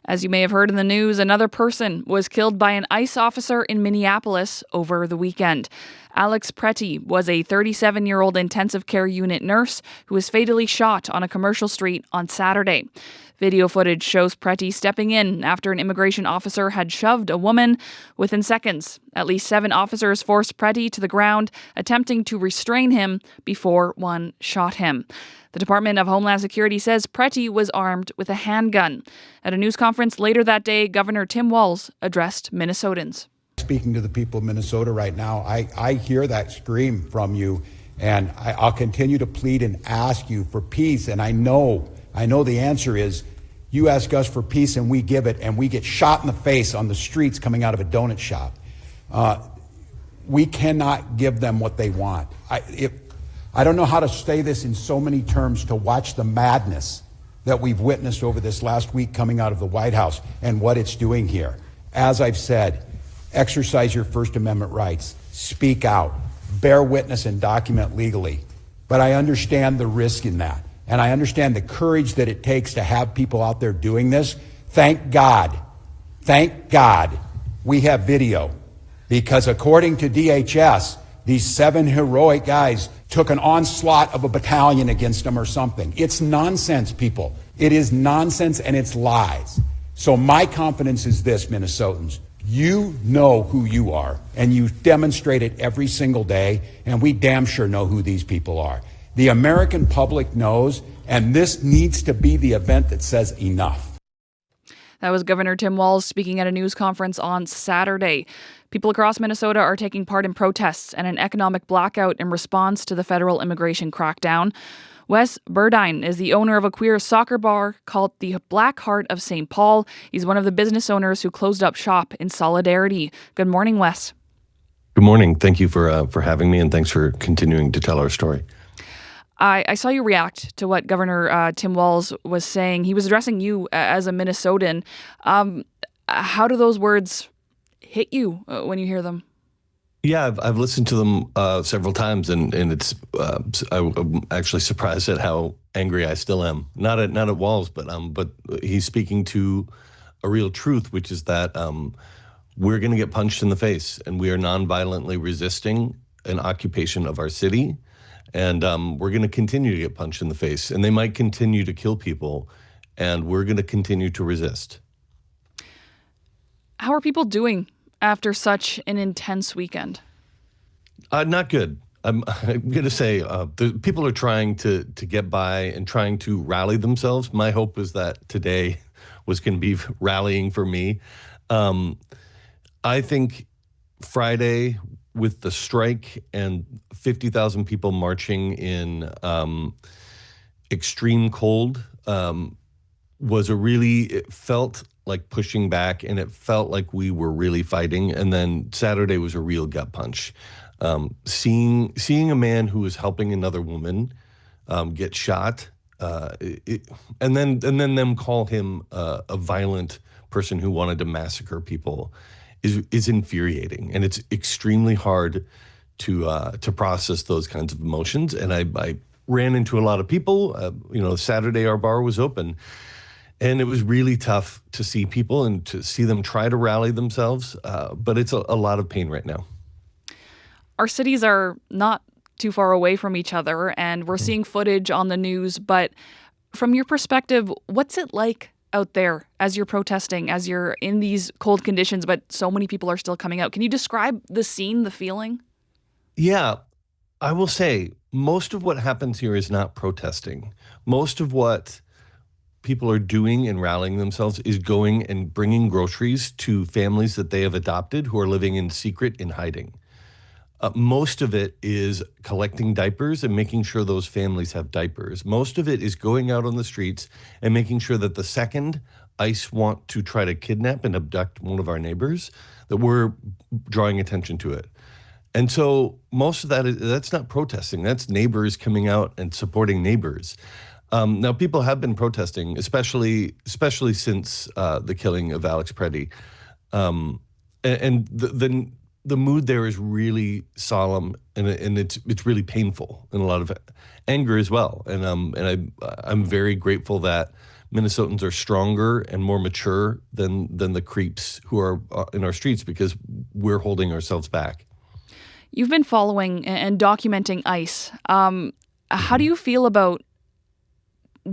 As you may have heard in the news, another person was killed by an ICE officer in Minneapolis over the weekend. Alex Pretty was a 37-year-old intensive care unit nurse who was fatally shot on a commercial street on Saturday. Video footage shows Pretty stepping in after an immigration officer had shoved a woman. Within seconds, at least 7 officers forced Pretty to the ground, attempting to restrain him before one shot him. The Department of Homeland Security says Pretty was armed with a handgun. At a news conference later that day, Governor Tim Walz addressed Minnesotans. Speaking to the people of Minnesota right now, I hear that scream from you, and I'll continue to plead and ask you for peace. And I know the answer is you ask us for peace and we give it, and we get shot in the face on the streets coming out of a donut shop. We cannot give them what they want. I don't know how to say this in so many terms to watch the madness that we've witnessed over this last week coming out of the White House and what it's doing here. As I've said, exercise your First Amendment rights, speak out, bear witness and document legally. But I understand the risk in that. And I understand the courage that it takes to have people out there doing this. Thank God we have video, because according to DHS, these 7 heroic guys took an onslaught of a battalion against them or something. It's nonsense, people. It is nonsense and it's lies. So my confidence is this, Minnesotans. You know who you are, and you demonstrate it every single day, and we damn sure know who these people are. The American public knows, and this needs to be the event that says enough. That was Governor Tim Walz speaking at a news conference on Saturday. People across Minnesota are taking part in protests and an economic blackout in response to the federal immigration crackdown. Wes Burdine is the owner of a queer soccer bar called the Black Hart of St. Paul. He's one of the business owners who closed up shop in solidarity. Good morning, Wes. Good morning. Thank you for having me, and thanks for continuing to tell our story. I saw you react to what Governor Tim Walz was saying. He was addressing you as a Minnesotan. How do those words hit you when you hear them? Yeah, I've listened to them several times, and it's I'm actually surprised at how angry I still am. Not at Walz, but he's speaking to a real truth, which is that we're going to get punched in the face, and we are nonviolently resisting an occupation of our city. And we're going to continue to get punched in the face, and they might continue to kill people, and we're going to continue to resist. How are people doing after such an intense weekend? Not good. I'm going to say the people are trying to get by and trying to rally themselves. My hope was that today was going to be rallying for me. I think Friday, with the strike and 50,000 people marching in extreme cold, it felt like pushing back, and it felt like we were really fighting. And then Saturday was a real gut punch. Seeing a man who was helping another woman get shot, and then them call him a violent person who wanted to massacre people is infuriating, and it's extremely hard to process those kinds of emotions. And I ran into a lot of people. Saturday our bar was open, and it was really tough to see people and to see them try to rally themselves. But it's a lot of pain right now. Our cities are not too far away from each other, and we're seeing footage on the news. But from your perspective, what's it like out there as you're protesting, as you're in these cold conditions, but so many people are still coming out? Can you describe the scene, the feeling? Yeah, I will say most of what happens here is not protesting. Most of what people are doing and rallying themselves is going and bringing groceries to families that they have adopted who are living in secret in hiding. Most of it is collecting diapers and making sure those families have diapers. Most of it is going out on the streets and making sure that the second ICE want to try to kidnap and abduct one of our neighbors, that we're drawing attention to it. And so most of that's not protesting. That's neighbors coming out and supporting neighbors. Now, people have been protesting, especially since the killing of Alex Pretty. And the mood there is really solemn, and it's really painful, and a lot of anger as well. And I'm very grateful that Minnesotans are stronger and more mature than the creeps who are in our streets because we're holding ourselves back. You've been following and documenting ICE. How do you feel about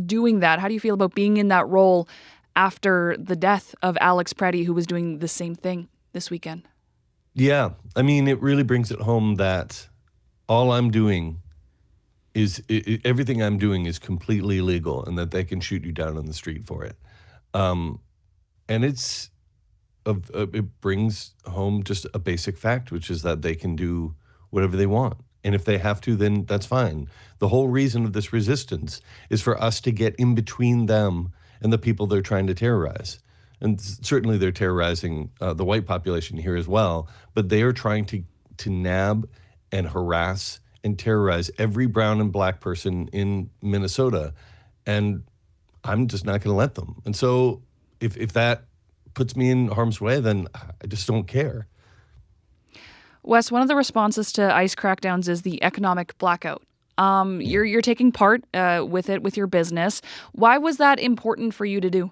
doing that? How do you feel about being in that role after the death of Alex Pretty, who was doing the same thing this weekend? Yeah, I mean, it really brings it home that all I'm doing is everything I'm doing is completely illegal, and that they can shoot you down on the street for it. And it brings home just a basic fact, which is that they can do whatever they want. And if they have to, then that's fine. The whole reason of this resistance is for us to get in between them and the people they're trying to terrorize. And certainly they're terrorizing the white population here as well, but they are trying to nab and harass and terrorize every brown and black person in Minnesota. And I'm just not going to let them. And so if that puts me in harm's way, then I just don't care. Wes, one of the responses to ICE crackdowns is the economic blackout. You're taking part with your business. Why was that important for you to do?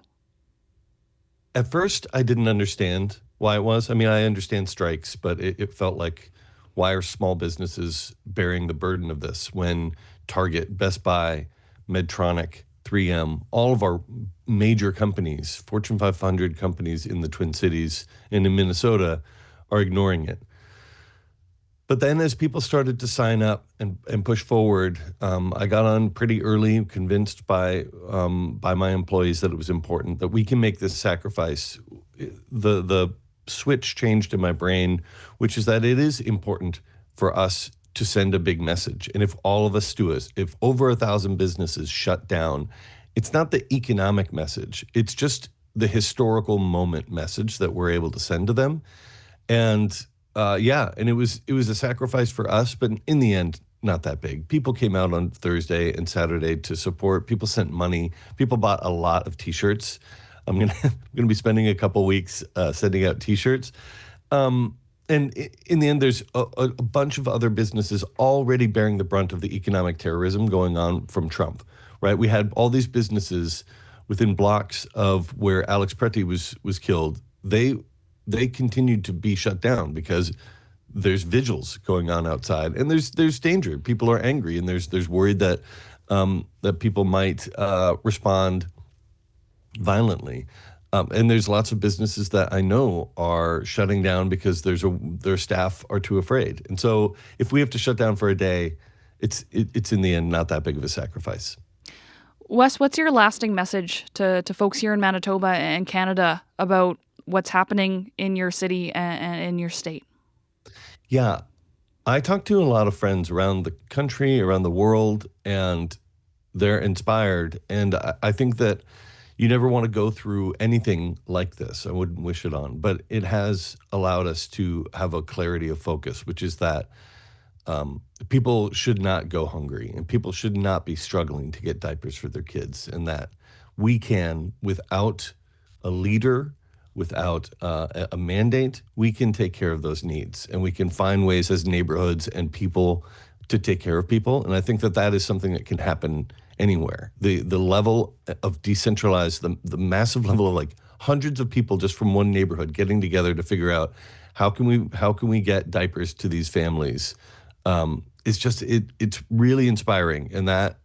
At first, I didn't understand why it was. I mean, I understand strikes, but it felt like, why are small businesses bearing the burden of this when Target, Best Buy, Medtronic, 3M, all of our major companies, Fortune 500 companies in the Twin Cities and in Minnesota, are ignoring it? But then as people started to sign up and push forward, I got on pretty early, convinced by my employees that it was important, that we can make this sacrifice. The switch changed in my brain, which is that it is important for us to send a big message. And if all of us do it, if over 1,000 businesses shut down, it's not the economic message. It's just the historical moment message that we're able to send to them. And and it was a sacrifice for us, but in the end, not that big. People came out on Thursday and Saturday to support. People sent money. People bought a lot of T-shirts. I'm gonna be spending a couple weeks sending out T-shirts. And in the end, there's a bunch of other businesses already bearing the brunt of the economic terrorism going on from Trump, right? We had all these businesses within blocks of where Alex Pretty was killed. They continued to be shut down because there's vigils going on outside, and there's danger. People are angry, and there's worried that that people might respond violently. And there's lots of businesses that I know are shutting down because their staff are too afraid. And so if we have to shut down for a day, it's in the end not that big of a sacrifice. Wes, what's your lasting message to folks here in Manitoba and Canada about what's happening in your city and in your state? Yeah, I talk to a lot of friends around the country, around the world, and they're inspired. And I think that you never want to go through anything like this. I wouldn't wish it on, but it has allowed us to have a clarity of focus, which is that people should not go hungry, and people should not be struggling to get diapers for their kids, and that we can, without a leader, without a mandate, we can take care of those needs, and we can find ways as neighborhoods and people to take care of people. And I think that is something that can happen anywhere. The level of decentralized, the massive level of like hundreds of people just from one neighborhood getting together to figure out how can we get diapers to these families. It's really inspiring, and that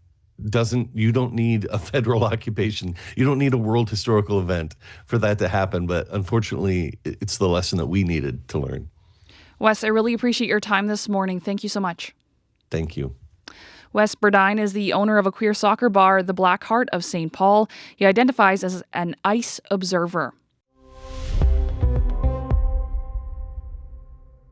you don't need a federal occupation. You don't need a world historical event for that to happen. But unfortunately, it's the lesson that we needed to learn. Wes, I really appreciate your time this morning. Thank you so much. Thank you. Wes Burdine is the owner of a queer soccer bar, the Black Hart of St. Paul. He identifies as an ICE observer.